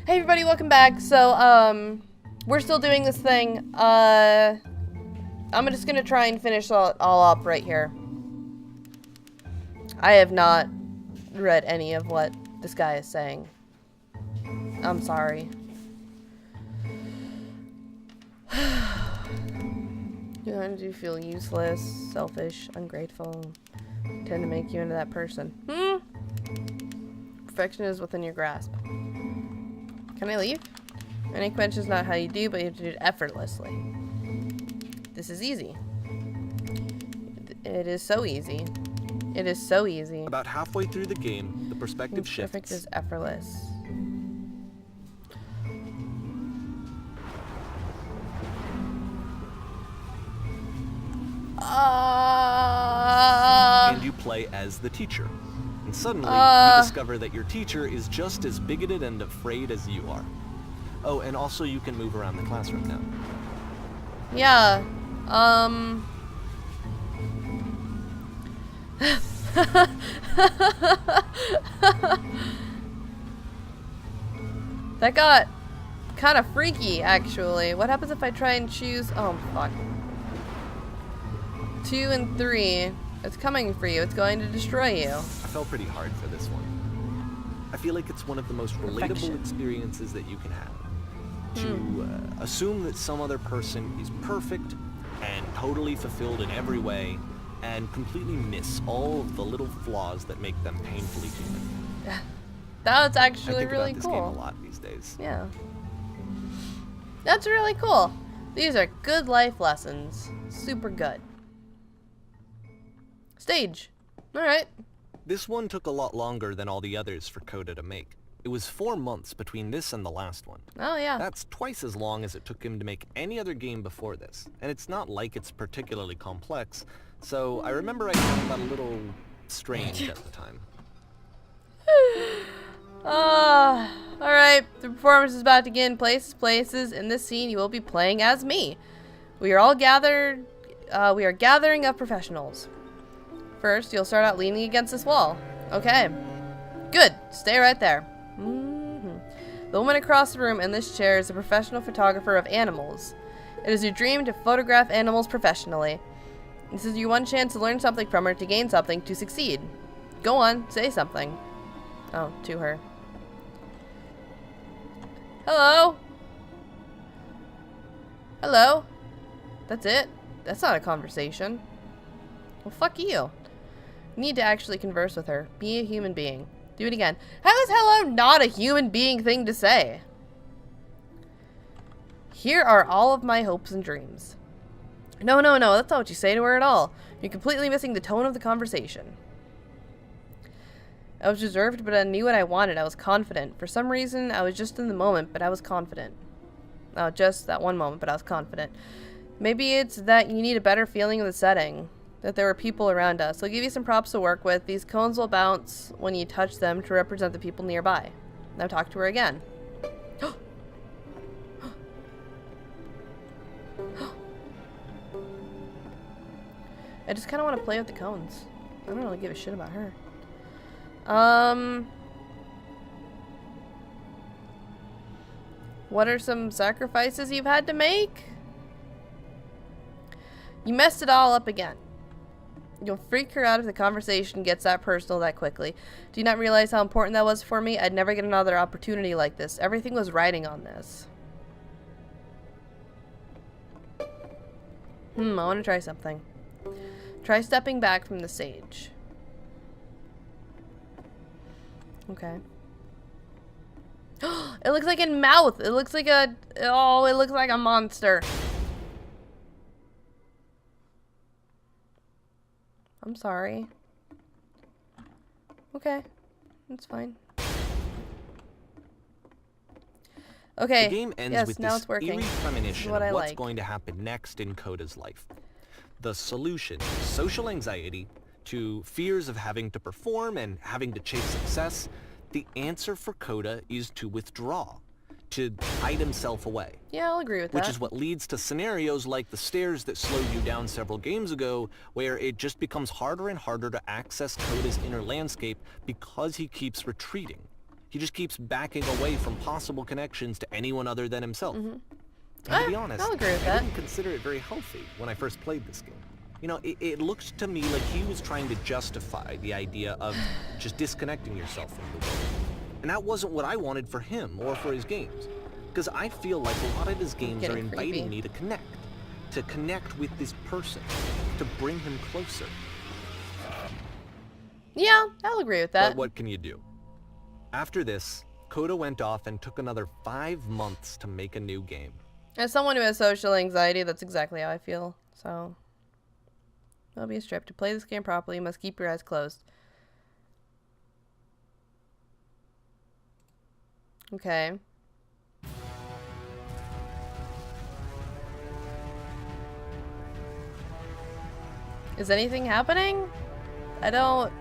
Hey everybody, welcome back. So, we're still doing this thing. I'm just gonna try and finish all up right here. I have not read any of what this guy is saying. I'm sorry. Do you feel useless, selfish, ungrateful? Tend to make you into that person. Perfection is within your grasp. Can I leave? Any quench is not how you do, but you have to do it effortlessly. This is easy. It is so easy. It is so easy. About halfway through the game, the perspective shifts. Perfect is effortless. And you play as the teacher. And suddenly, you discover that your teacher is just as bigoted and afraid as you are. Oh, and also you can move around the classroom now. Yeah. That got kind of freaky, actually. What happens if I try and choose... Oh, fuck. 2 and 3. It's coming for you. It's going to destroy you. I fell pretty hard for this one. I feel like it's one of the most relatable experiences that you can have. To assume that some other person is perfect and totally fulfilled in every way, and completely miss all of the little flaws that make them painfully human. That's actually I think really about this cool. game a lot these days. Yeah. That's really cool. These are good life lessons. Super good. Stage. Alright. This one took a lot longer than all the others for Coda to make. It was 4 months between this and the last one. Oh, yeah. That's twice as long as it took him to make any other game before this. And it's not like it's particularly complex, so I remember I found that a little strange at the time. Alright. The performance is about to begin. Places. In this scene, you will be playing as me. We are all gathered... we are gathering of professionals. First, you'll start out leaning against this wall. Okay. Good. Stay right there. The woman across the room in this chair is a professional photographer of animals. It is your dream to photograph animals professionally. This is your one chance to learn something from her, to gain something, to succeed. Go on, say something. Oh, to her. Hello? Hello? That's it? That's not a conversation. Well, fuck you. You need to actually converse with her. Be a human being. Do it again. How is hello not a human being thing to say? Here are all of my hopes and dreams. No, that's not what you say to her at all. You're completely missing the tone of the conversation. I was reserved, but I knew what I wanted. I was confident. For some reason, I was just in the moment, but I was confident. Oh, just that one moment, but I was confident. Maybe it's that you need a better feeling of the setting. That there were people around us. I'll give you some props to work with. These cones will bounce when you touch them to represent the people nearby. Now talk to her again. I just kind of want to play with the cones. I don't really give a shit about her. What are some sacrifices you've had to make? You messed it all up again. You'll freak her out if the conversation gets that personal that quickly. Do you not realize how important that was for me? I'd never get another opportunity like this. Everything was riding on this. I want to try something. Try stepping back from the stage. Okay. It looks like a mouth. It looks like a... Oh, it looks like a monster. I'm sorry. Okay. That's fine. Okay. The game ends yes, with now this it's working. eerie premonition what of I what's like. going to happen next in Coda's life. The solution to social anxiety, to fears of having to perform and having to chase success, the answer for Coda is to withdraw, to hide himself away. Yeah, I'll agree with that. Which is what leads to scenarios like the stairs that slowed you down several games ago, where it just becomes harder and harder to access Coda's inner landscape because he keeps retreating. He just keeps backing away from possible connections to anyone other than himself. And to be honest, I'll agree with I that. didn't consider it very healthy when I first played this game. You know, it looked to me like he was trying to justify the idea of just disconnecting yourself from the world. And that wasn't what I wanted for him or for his games. Because I feel like a lot of his games are Getting inviting creepy. me to connect with this person, to bring him closer. Yeah, I'll agree with that. But what can you do? After this, Coda went off and took another 5 months to make a new game. As someone who has social anxiety, that's exactly how I feel. So, it'll be a strip. To play this game properly, you must keep your eyes closed. Okay. Is anything happening? I don't...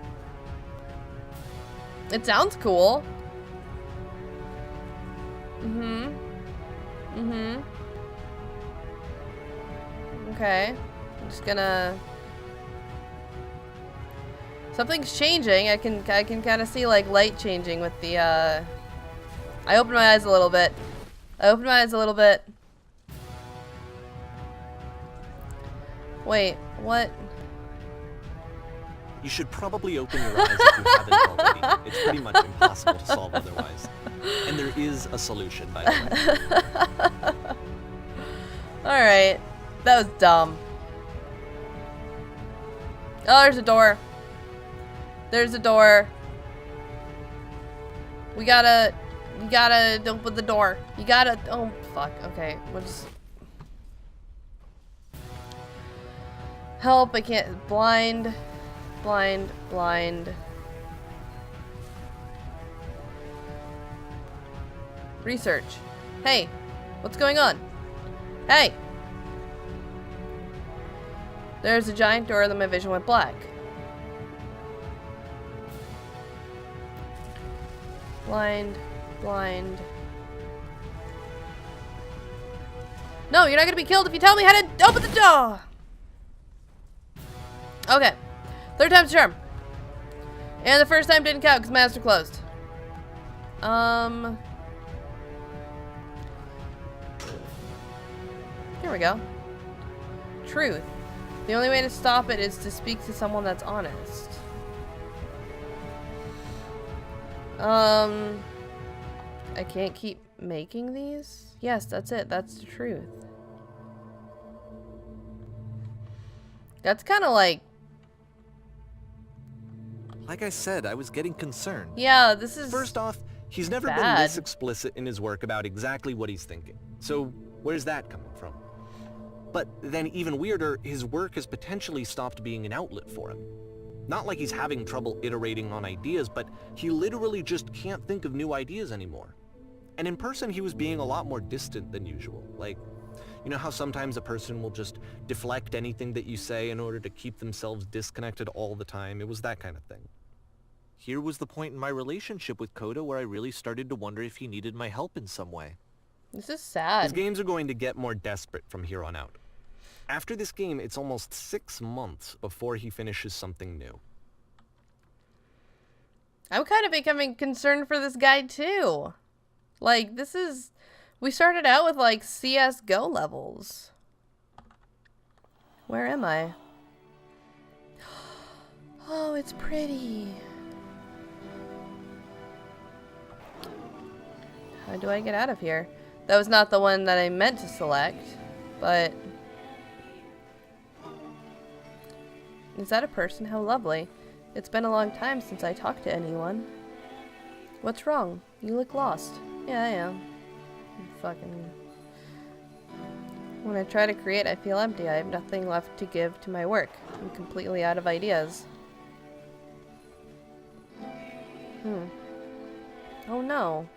It sounds cool. Okay. I'm just gonna... Something's changing. I can kind of see like light changing with the I opened my eyes a little bit. Wait, what? You should probably open your eyes if you haven't already. It's pretty much impossible to solve otherwise. And there is a solution, by the way. Alright. That was dumb. Oh, there's a door. There's a door. You gotta open the door. You gotta, oh, fuck. Okay, we'll just... Help, I can't, blind. Research. Hey, what's going on? Hey! There's a giant door, then my vision went black. Blind. No, you're not gonna be killed if you tell me how to open the door! Okay. 3rd time's the charm. And the first time didn't count because my eyes were closed. Here we go. Truth. The only way to stop it is to speak to someone that's honest. I can't keep making these? Yes, that's it. That's the truth. That's kind of like... Like I said, I was getting concerned. Yeah, this is... First off, he's never been bad. this explicit in his work about exactly what he's thinking. So, where's that coming from? But then even weirder, his work has potentially stopped being an outlet for him. Not like he's having trouble iterating on ideas, but he literally just can't think of new ideas anymore. And in person, he was being a lot more distant than usual. Like, you know how sometimes a person will just deflect anything that you say in order to keep themselves disconnected all the time? It was that kind of thing. Here was the point in my relationship with Coda where I really started to wonder if he needed my help in some way. This is sad. His games are going to get more desperate from here on out. After this game, it's almost 6 months before he finishes something new. I'm kind of becoming concerned for this guy too. Like, this is... We started out with like CSGO levels. Where am I? Oh, it's pretty. How do I get out of here? That was not the one that I meant to select, but... Is that a person? How lovely. It's been a long time since I talked to anyone. What's wrong? You look lost. Yeah, I am. Fucking... When I try to create, I feel empty. I have nothing left to give to my work. I'm completely out of ideas. Oh no.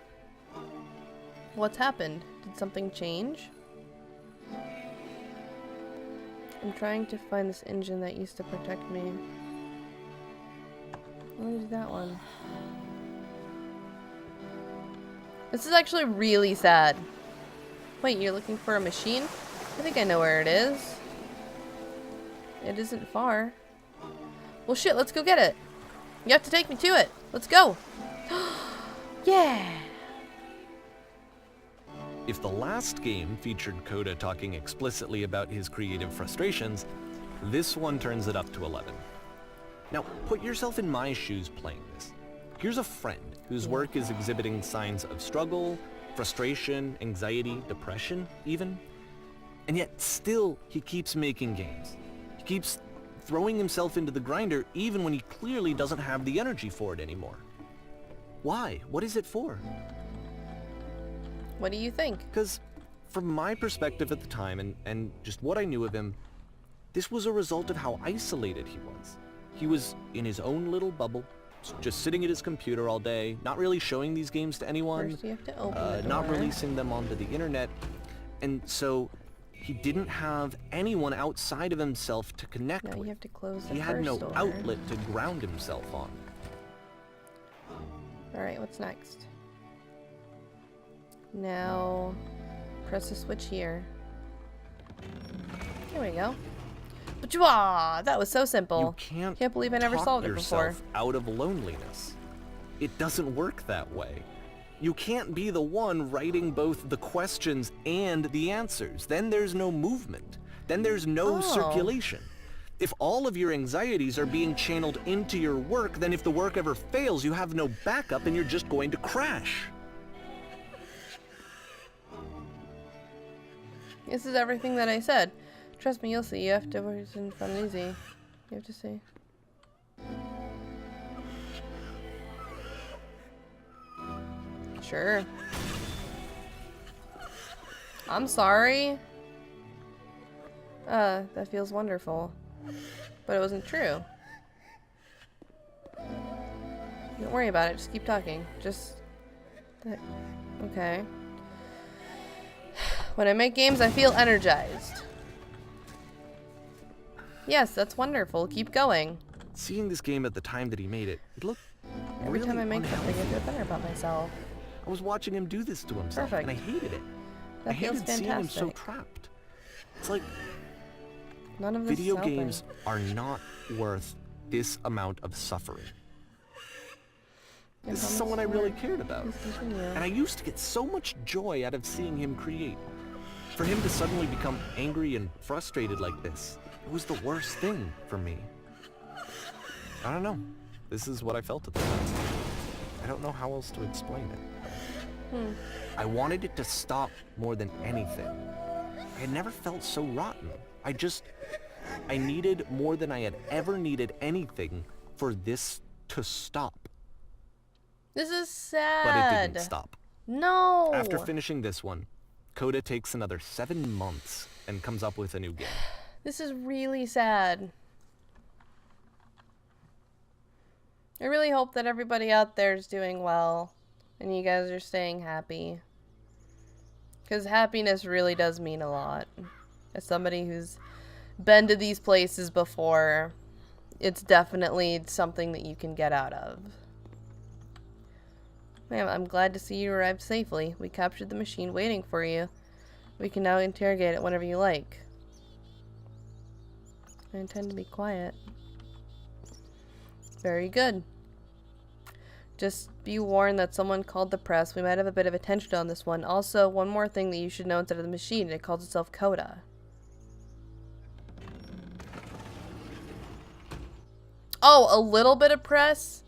What's happened? Did something change? I'm trying to find this engine that used to protect me. Where's that one? This is actually really sad. Wait, you're looking for a machine? I think I know where it is. It isn't far. Well shit, let's go get it. You have to take me to it. Let's go. Yeah! If the last game featured Coda talking explicitly about his creative frustrations, this one turns it up to 11. Now, put yourself in my shoes playing this. Here's a friend whose work is exhibiting signs of struggle, frustration, anxiety, depression, even. And yet, still, he keeps making games. He keeps throwing himself into the grinder even when he clearly doesn't have the energy for it anymore. Why? What is it for? What do you think? Because from my perspective at the time and just what I knew of him, this was a result of how isolated he was. He was in his own little bubble, just sitting at his computer all day, not really showing these games to anyone, First you have to open the not door. releasing them onto the internet, and so he didn't have anyone outside of himself to connect Now with. you have to close the He had first no door. outlet to ground himself on. Alright, what's next? Now, press the switch here. There we go. Bajwa! That was so simple. You Can't believe I never talk solved it before. yourself out of loneliness. It doesn't work that way. You can't be the one writing both the questions and the answers. Then there's no movement. Then there's no circulation. If all of your anxieties are being channeled into your work, then if the work ever fails, you have no backup and you're just going to crash. This is everything that I said. Trust me, you'll see. You have to work in fun and easy. You have to see. Sure. I'm sorry. That feels wonderful. But it wasn't true. Don't worry about it. Just keep talking. Just... Okay. When I make games, I feel energized. Yes, that's wonderful. Keep going. Seeing this game at the time that he made it, it looked Every really time I make something, I unhealthy. feel better about myself. I was watching him do this to himself, Perfect. and I hated it. That I hated feels seeing him so fantastic. trapped. It's like None of this video is helping. games are not worth this amount of suffering. This is promise someone I to really work. cared about. Please continue. And I used to get so much joy out of seeing him create. For him to suddenly become angry and frustrated like this, it was the worst thing for me. I don't know. This is what I felt at the time. I don't know how else to explain it. I wanted it to stop more than anything. I had never felt so rotten. I needed more than I had ever needed anything for this to stop. This is sad. But it didn't stop. No. After finishing this one, Coda takes another 7 months and comes up with a new game. This is really sad. I really hope that everybody out there is doing well and you guys are staying happy. Because happiness really does mean a lot. As somebody who's been to these places before, it's definitely something that you can get out of. Man, I'm glad to see you arrived safely. We captured the machine waiting for you. We can now interrogate it whenever you like. I intend to be quiet. Very good. Just be warned that someone called the press. We might have a bit of attention on this one. Also, one more thing that you should know instead of the machine. It calls itself Coda. Oh, a little bit of press?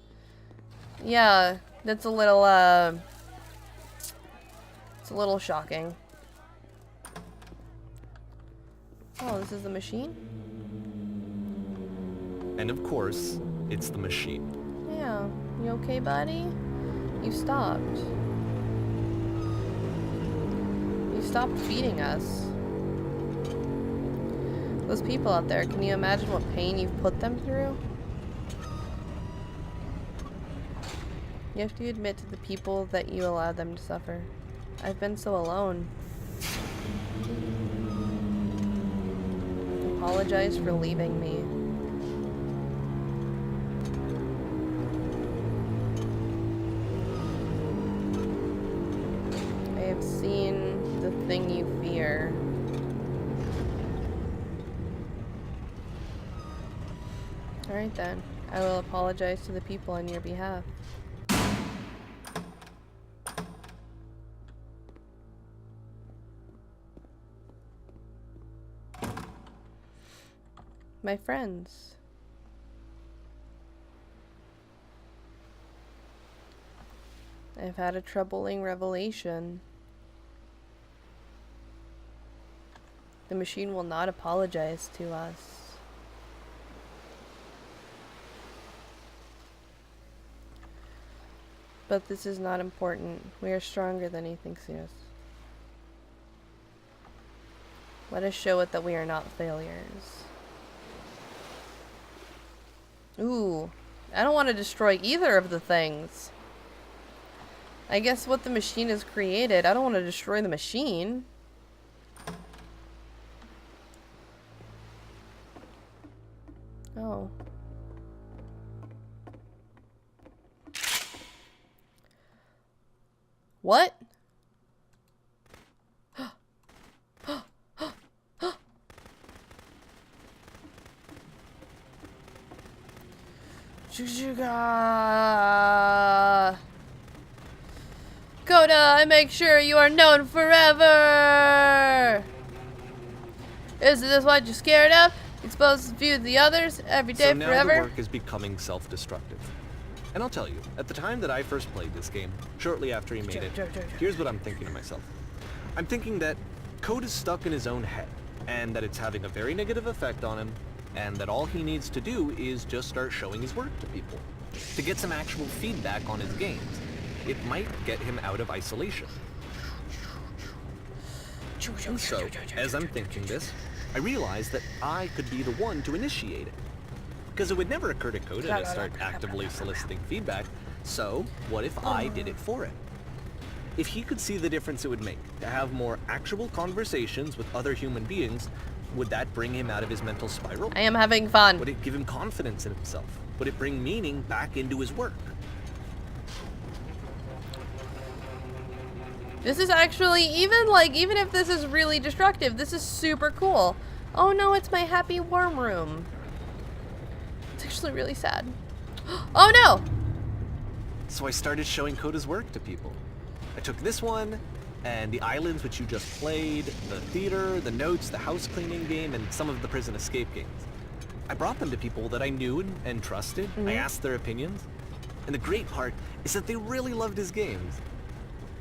Yeah, that's a little, it's a little shocking. Oh, this is the machine? And of course, it's the machine. Yeah. You okay, buddy? You stopped. You stopped feeding us. Those people out there, can you imagine what pain you've put them through? You have to admit to the people that you allowed them to suffer. I've been so alone. Apologize for leaving me. I have seen the thing you fear. Alright then. I will apologize to the people on your behalf. my friends. I've had a troubling revelation. The machine will not apologize to us. But this is not important. We are stronger than he thinks he is. Let us show it that we are not failures. Ooh, I don't want to destroy either of the things. I guess what the machine has created, I don't want to destroy the machine. Oh. What? Coda, I make sure you are known forever. Is this what you're scared of? Expose the view of the others every day so now forever? the work is becoming self-destructive. And I'll tell you, at the time that I first played this game, shortly after he made it, here's what I'm thinking to myself. I'm thinking that Code is stuck in his own head, and that it's having a very negative effect on him, and that all he needs to do is just start showing his work to people, to get some actual feedback on his games. It might get him out of isolation. And so, as I'm thinking this, I realize that I could be the one to initiate it. Because it would never occur to Coda to start actively soliciting feedback, so what if I did it for him? If he could see the difference it would make to have more actual conversations with other human beings, would that bring him out of his mental spiral? I am having fun. Would it give him confidence in himself? Would it bring meaning back into his work? This is actually, even if this is really destructive, this is super cool. Oh no, it's my happy worm room. It's actually really sad. Oh no! So I started showing Coda's work to people. I took this one, and the islands which you just played, the theater, the notes, the house cleaning game, and some of the prison escape games. I brought them to people that I knew and trusted. I asked their opinions. And the great part is that they really loved his games.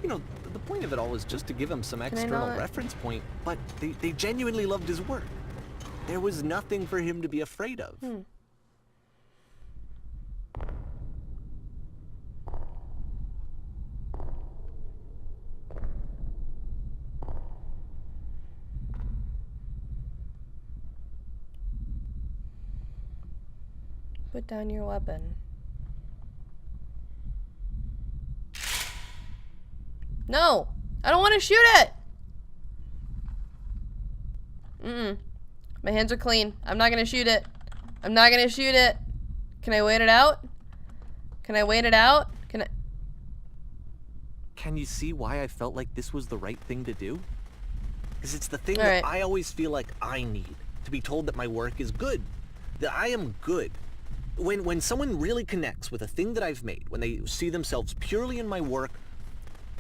You know, the point of it all is just to give him some external reference point, but they genuinely loved his work. There was nothing for him to be afraid of. Put down your weapon. No! I don't want to shoot it! My hands are clean. I'm not gonna shoot it. I'm not gonna shoot it. Can I wait it out? Can I wait it out? Can I... Can you see why I felt like this was the right thing to do? Because it's the thing that I always feel like I need. To be told that my work is good. That I am good. When someone really connects with a thing that I've made, when they see themselves purely in my work,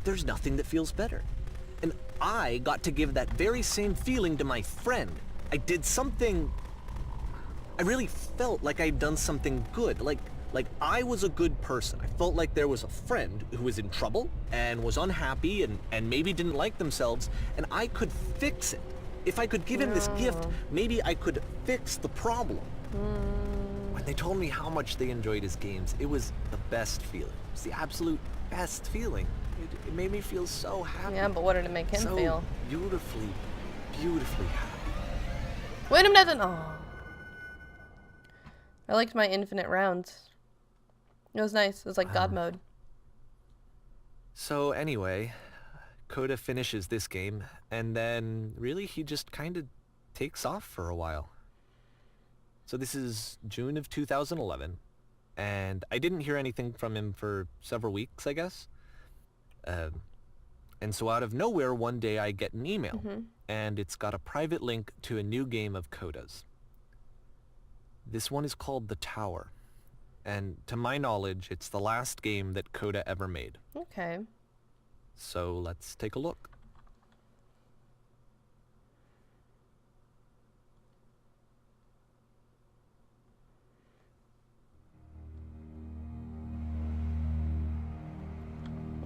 there's nothing that feels better. And I got to give that very same feeling to my friend. I did something... I really felt like I'd done something good. Like I was a good person. I felt like there was a friend who was in trouble and was unhappy and maybe didn't like themselves, and I could fix it. If I could give him this gift, maybe I could fix the problem. When they told me how much they enjoyed his games, it was the best feeling. It was the absolute best feeling. It made me feel so happy. Yeah, but what did it make him feel? Beautifully, beautifully happy. Wait a minute. Oh. I liked my infinite rounds. It was nice. It was like God mode. So anyway, Coda finishes this game, and then really he just kind of takes off for a while. So this is June of 2011, and I didn't hear anything from him for several weeks, I guess. And so out of nowhere, one day I get an email, and it's got a private link to a new game of Coda's. This one is called The Tower, and to my knowledge, it's the last game that Coda ever made. Okay. So let's take a look.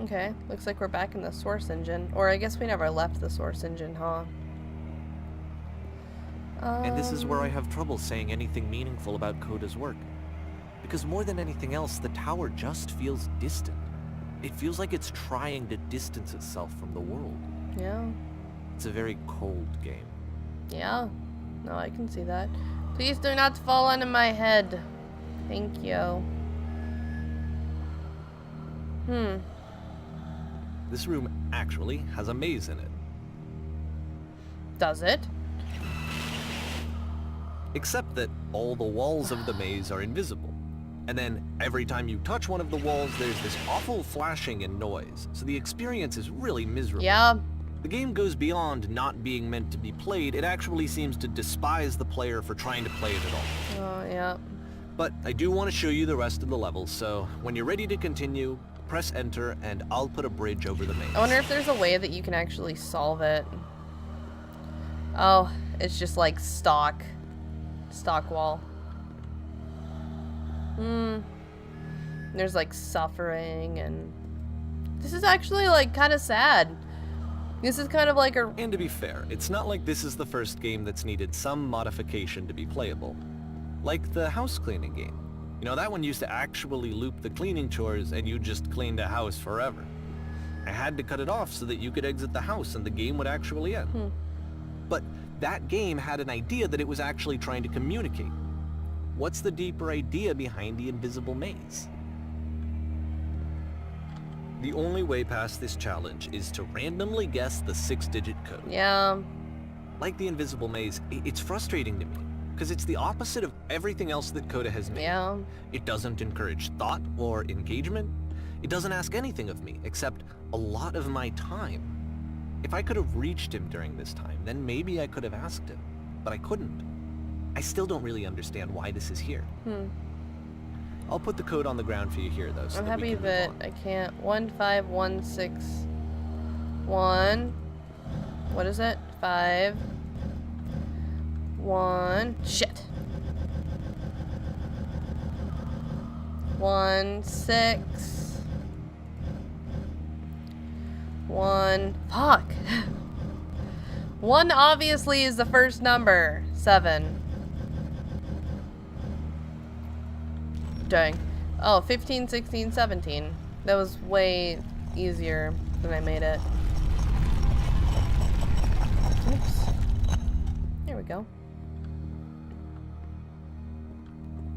Okay, looks like we're back in the source engine. Or I guess we never left the source engine, huh? And this is where I have trouble saying anything meaningful about Coda's work. Because more than anything else, the tower just feels distant. It feels like it's trying to distance itself from the world. Yeah. It's a very cold game. Yeah. No, I can see that. Please do not fall onto my head. Thank you. This room actually has a maze in it. Does it? Except that all the walls of the maze are invisible. And then every time you touch one of the walls, there's this awful flashing and noise. So the experience is really miserable. Yeah. The game goes beyond not being meant to be played. It actually seems to despise the player for trying to play it at all. Oh, yeah. But I do want to show you the rest of the levels, so when you're ready to continue, press enter and I'll put a bridge over the maze. I wonder if there's a way that you can actually solve it. Oh, it's just like stock wall. There's like suffering, and this is actually like kind of sad. This is kind of like a... And to be fair, it's not like this is the first game that's needed some modification to be playable. Like the house cleaning game. You know, that one used to actually loop the cleaning chores and you just cleaned a house forever. I had to cut it off so that you could exit the house and the game would actually end. But that game had an idea that it was actually trying to communicate. What's the deeper idea behind the invisible maze? The only way past this challenge is to randomly guess the 6-digit code. Yeah. Like the invisible maze, it's frustrating to me, because it's the opposite of everything else that Coda has made. Yeah. It doesn't encourage thought or engagement. It doesn't ask anything of me, except a lot of my time. If I could have reached him during this time, then maybe I could have asked him, but I couldn't. I still don't really understand why this is here. I'll put the code on the ground for you here, though, so I'm that we happy can move that on. I can't. 15161. What is it? 5 1. Shit. 1 6 1. Fuck. 1 obviously is the first number. 7. Dang. Oh, 15, 16, 17. That was way easier than I made it. Oops. There we go.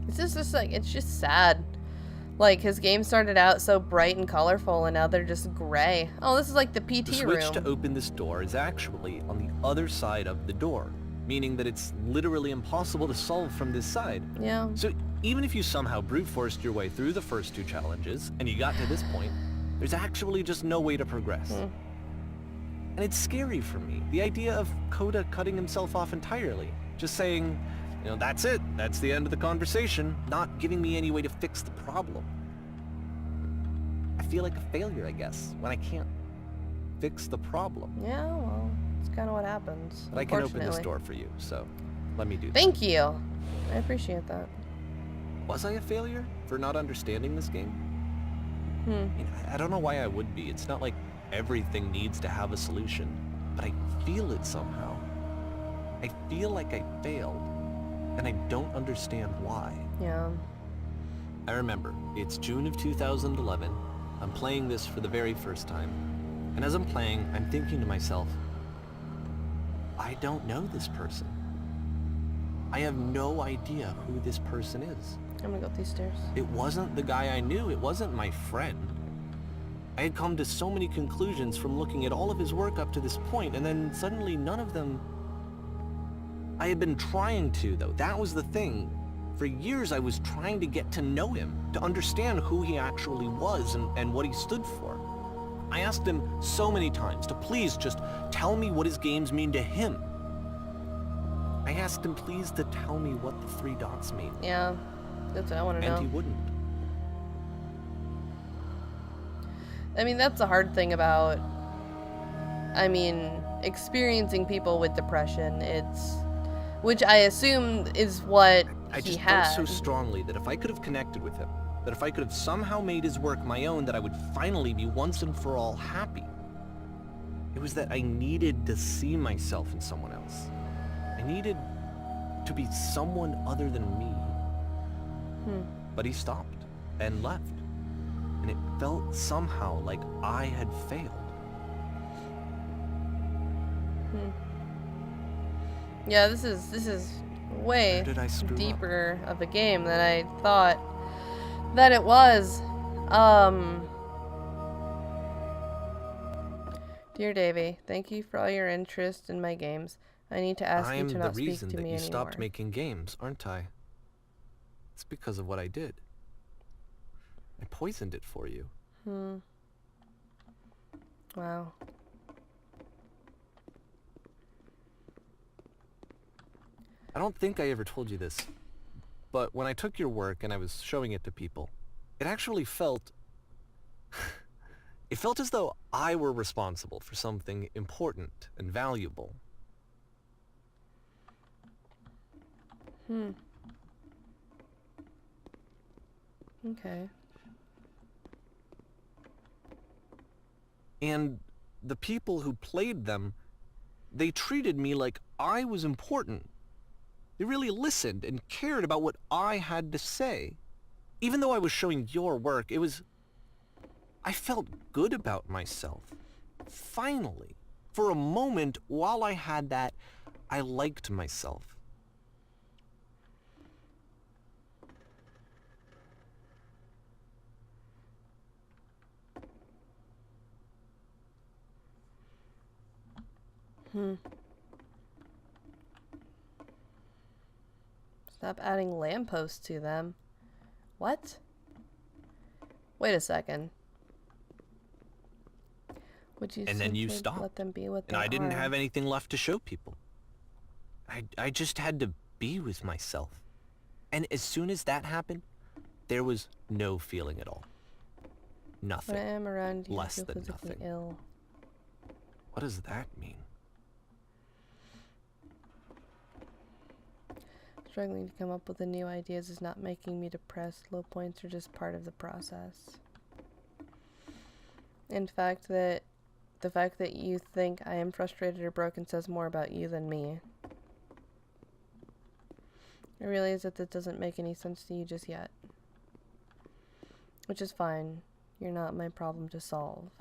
This is just like, it's just sad. Like, his game started out so bright and colorful, and now they're just gray. Oh, this is like the PT The switch room. to open this door is actually on the other side of the door, meaning that it's literally impossible to solve from this side. Yeah. So even if you somehow brute forced your way through the first 2 challenges, and you got to this point, there's actually just no way to progress. And it's scary for me, the idea of Coda cutting himself off entirely, just saying, you know, that's it, that's the end of the conversation, not giving me any way to fix the problem. I feel like a failure, I guess, when I can't fix the problem. Yeah, well, it's kind of what happens. But I can open this unfortunately. door for you, so let me do that. Thank you. I appreciate that. Was I a failure for not understanding this game? You know, I don't know why I would be. It's not like everything needs to have a solution, but I feel it somehow. I feel like I failed, and I don't understand why. Yeah. I remember, it's June of 2011. I'm playing this for the very first time, and as I'm playing, I'm thinking to myself, I don't know this person. I have no idea who this person is. I'm gonna go up these stairs. It wasn't the guy I knew. It wasn't my friend. I had come to so many conclusions from looking at all of his work up to this point, and then suddenly none of them... I had been trying to, though. That was the thing. For years I was trying to get to know him, to understand who he actually was and what he stood for. I asked him so many times to please just tell me what his games mean to him. I asked him please to tell me what the 3 dots mean. Yeah. That's what I want to know. And he wouldn't. I mean, that's the hard thing about, I mean, experiencing people with depression. It's, which I assume is what I he just had. felt so strongly that if I could have connected with him, that if I could have somehow made his work my own, that I would finally be once and for all happy. It was that I needed to see myself in someone else. I needed to be someone other than me. But he stopped and left. And it felt somehow like I had failed. Yeah, this is way Where did I screw deeper of a game than I thought that it was. Dear Davy, thank you for all your interest in my games. I need to ask you to not speak to me anymore. I'm the reason that you stopped making games, aren't I? It's because of what I did. I poisoned it for you. Wow. I don't think I ever told you this, but when I took your work and I was showing it to people, it actually felt... it felt as though I were responsible for something important and valuable. Okay. And the people who played them, they treated me like I was important. They really listened and cared about what I had to say. Even though I was showing your work, I felt good about myself. Finally. For a moment, while I had that, I liked myself. Stop adding lampposts to them. What? Wait a second. Would you And then you simply stopped. let them be what they And I didn't are? have anything left to show people. I just had to be with myself. And as soon as that happened, there was no feeling at all. Nothing. When I am around you, I Less feel than physically nothing. ill. What does that mean? Struggling to come up with the new ideas is not making me depressed. Low points are just part of the process. In fact, the fact that you think I am frustrated or broken says more about you than me. I realize that this doesn't make any sense to you just yet. Which is fine. You're not my problem to solve.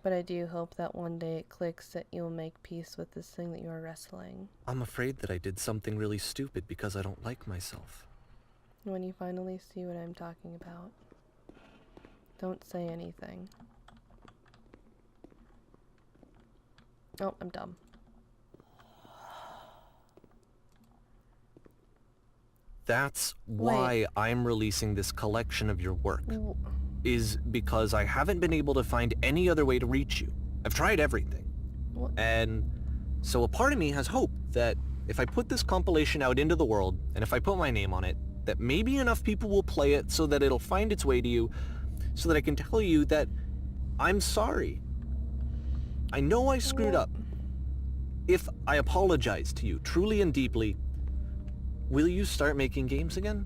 But I do hope that one day it clicks that you'll make peace with this thing that you are wrestling. I'm afraid that I did something really stupid because I don't like myself. When you finally see what I'm talking about, don't say anything. Oh, I'm dumb. That's why I'm releasing this collection of your work. Is because I haven't been able to find any other way to reach you. I've tried everything. What? And so a part of me has hope that if I put this compilation out into the world, and if I put my name on it, that maybe enough people will play it so that it'll find its way to you, so that I can tell you that I'm sorry. I know I screwed up. If I apologize to you truly and deeply, will you start making games again?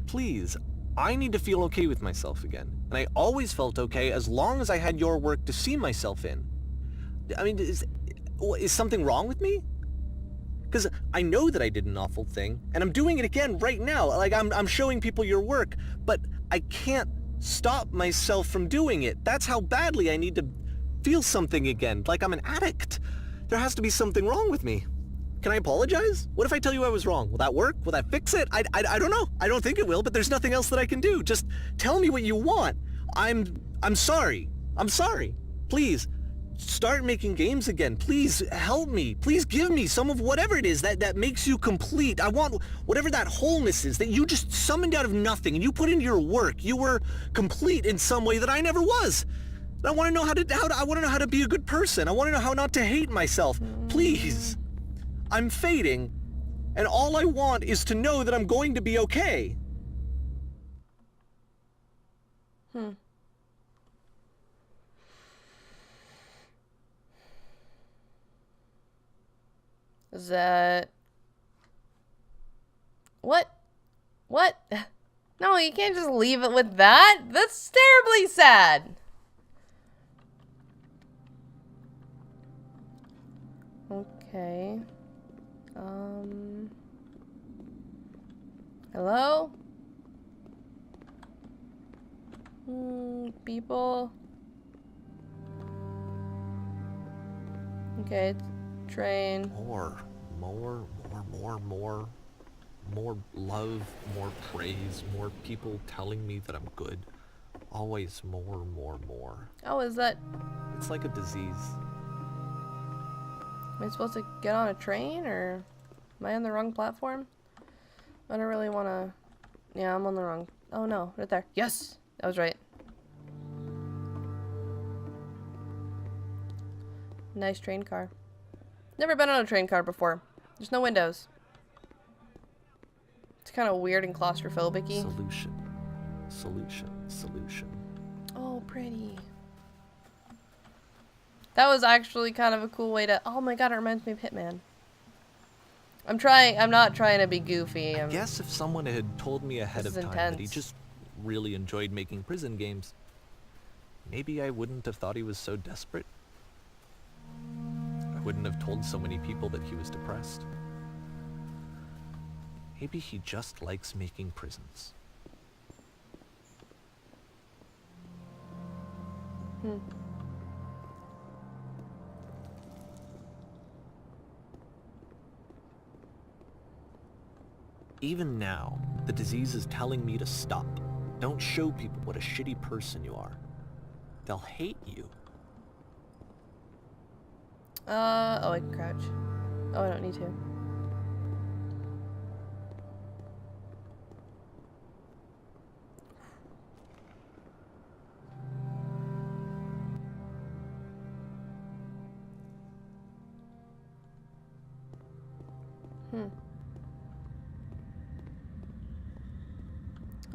Please. I need to feel okay with myself again. And I always felt okay as long as I had your work to see myself in. I mean, is something wrong with me? Because I know that I did an awful thing, and I'm doing it again right now. Like, I'm showing people your work, but I can't stop myself from doing it. That's how badly I need to feel something again, like I'm an addict. There has to be something wrong with me. Can I apologize? What if I tell you I was wrong? Will that work? Will that fix it? I don't know. I don't think it will, but there's nothing else that I can do. Just tell me what you want. I'm sorry. I'm sorry. Please, start making games again. Please help me. Please give me some of whatever it is that makes you complete. I want whatever that wholeness is that you just summoned out of nothing and you put into your work. You were complete in some way that I never was. I want to know I want to know how to be a good person. I want to know how not to hate myself. Please. I'm fading, and all I want is to know that I'm going to be okay. Is that... What? What? No, you can't just leave it with that. That's terribly sad. Okay. Hello? People. Okay, train. More love, more praise, more people telling me that I'm good. Always more. Oh, is that... It's like a disease. Am I supposed to get on a train, or am I on the wrong platform? I don't really want to... Yeah, I'm on the wrong... Oh no, right there. Yes! I was right. Nice train car. Never been on a train car before. There's no windows. It's kind of weird and claustrophobic-y. Solution. Oh, pretty. That was actually kind of a cool way to... Oh my god, it reminds me of Hitman. I'm not trying to be goofy. I guess if someone had told me ahead of time that he intense. just really enjoyed making prison games, maybe I wouldn't have thought he was so desperate. I wouldn't have told so many people that he was depressed. Maybe he just likes making prisons. Even now, the disease is telling me to stop. Don't show people what a shitty person you are. They'll hate you. Oh, I can crouch. Oh, I don't need to.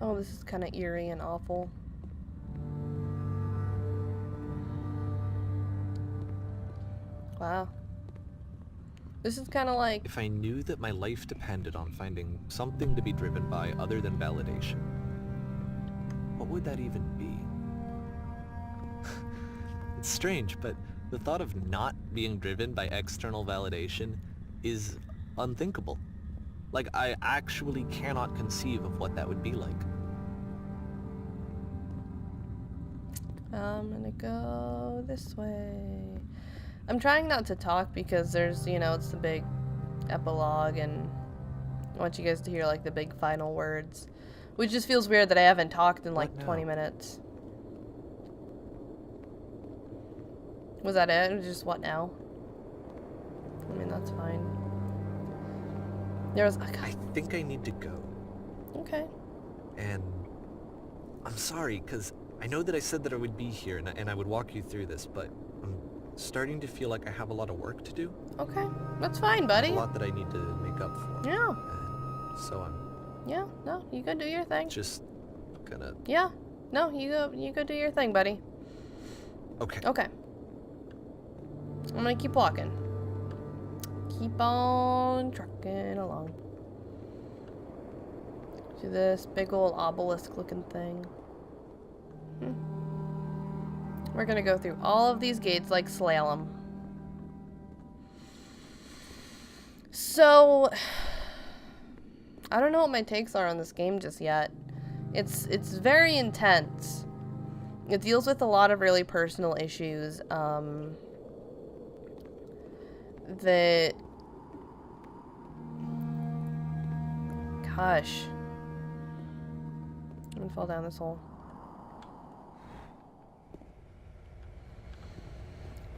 Oh, this is kind of eerie and awful. Wow. This is kind of like... If I knew that my life depended on finding something to be driven by other than validation, what would that even be? It's strange, but the thought of not being driven by external validation is unthinkable. Like, I actually cannot conceive of what that would be like. I'm gonna go this way. I'm trying not to talk because there's, you know, it's the big epilogue and I want you guys to hear like the big final words. Which just feels weird that I haven't talked in like What now? 20 minutes. Was that it? It was just what now? I mean, that's fine. There was... I think I need to go. Okay. And I'm sorry, because I know that I said that I would be here and I would walk you through this, but I'm starting to feel like I have a lot of work to do. Okay. That's fine, There's buddy. a lot that I need to make up for. Yeah. And so I'm Yeah. No, you go do your thing. just gonna... Yeah. No, you go do your thing, buddy. Okay. Okay. I'm gonna keep walking. Keep on trucking along. To this big old obelisk looking thing. We're gonna go through all of these gates like slalom. So, I don't know what my takes are on this game just yet. It's very intense. It deals with a lot of really personal issues. That... Gosh. I'm gonna fall down this hole.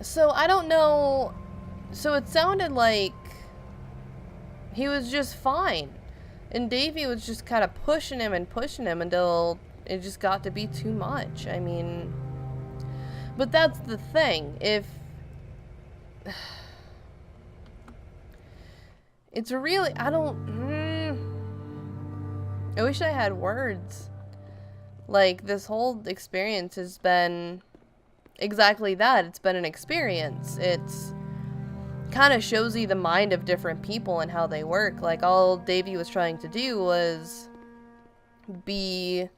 So, I don't know... So, it sounded like he was just fine. And Davey was just kind of pushing him until it just got to be too much. I mean... But that's the thing. If... It's really... I don't... I wish I had words. Like, this whole experience has been exactly that. It's been an experience. It's kind of shows you the mind of different people and how they work. Like, all Davey was trying to do was B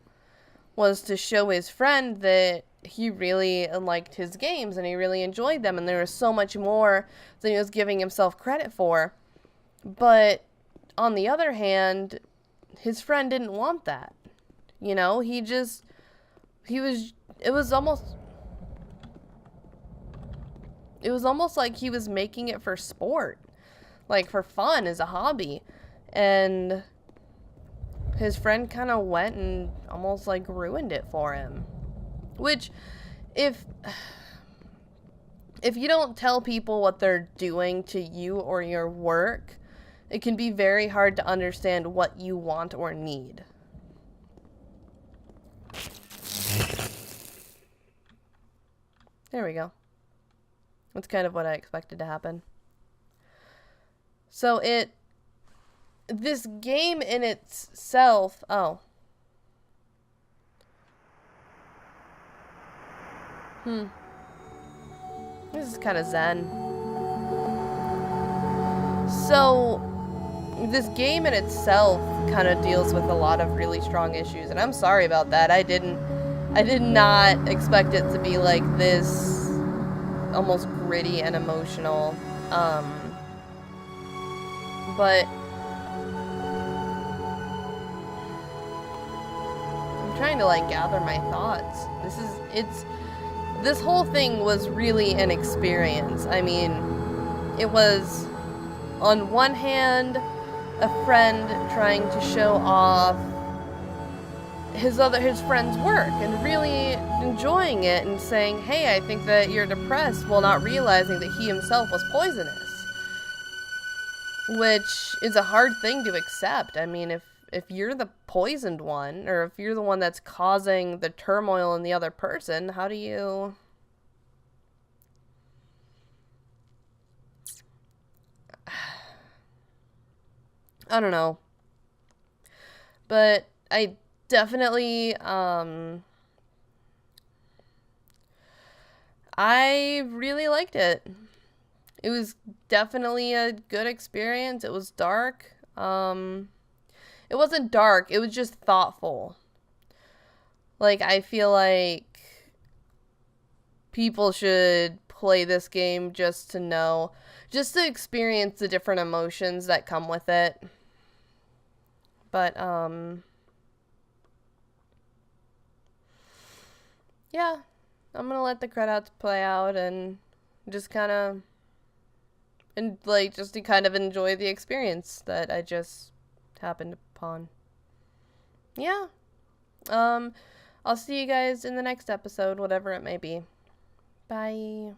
was to show his friend that he really liked his games and he really enjoyed them, and there was so much more than he was giving himself credit for. But on the other hand, his friend didn't want that. You know, it was almost like he was making it for sport, like for fun, as a hobby. And his friend kind of went and almost like ruined it for him. Which, if you don't tell people what they're doing to you or your work, it can be very hard to understand what you want or need. There we go. That's kind of what I expected to happen. So this game in itself, this is kind of zen. So, this game in itself kind of deals with a lot of really strong issues, and I'm sorry about that. I did not expect it to be like this, almost gritty and emotional. But I'm trying to like gather my thoughts. This whole thing was really an experience. I mean, it was, on one hand, a friend trying to show off his friend's work and really enjoying it and saying, hey, I think that you're depressed, while not realizing that he himself was poisonous. Which is a hard thing to accept. I mean, if you're the poisoned one, or if you're the one that's causing the turmoil in the other person, how do you... I don't know. But I definitely, I really liked it. It was definitely a good experience. It was dark. It wasn't dark. It was just thoughtful. Like, I feel like people should play this game just to experience the different emotions that come with it. But, yeah, I'm gonna let the credits play out and just kind of, just to kind of enjoy the experience that I just happened upon. Yeah. I'll see you guys in the next episode, whatever it may be. Bye.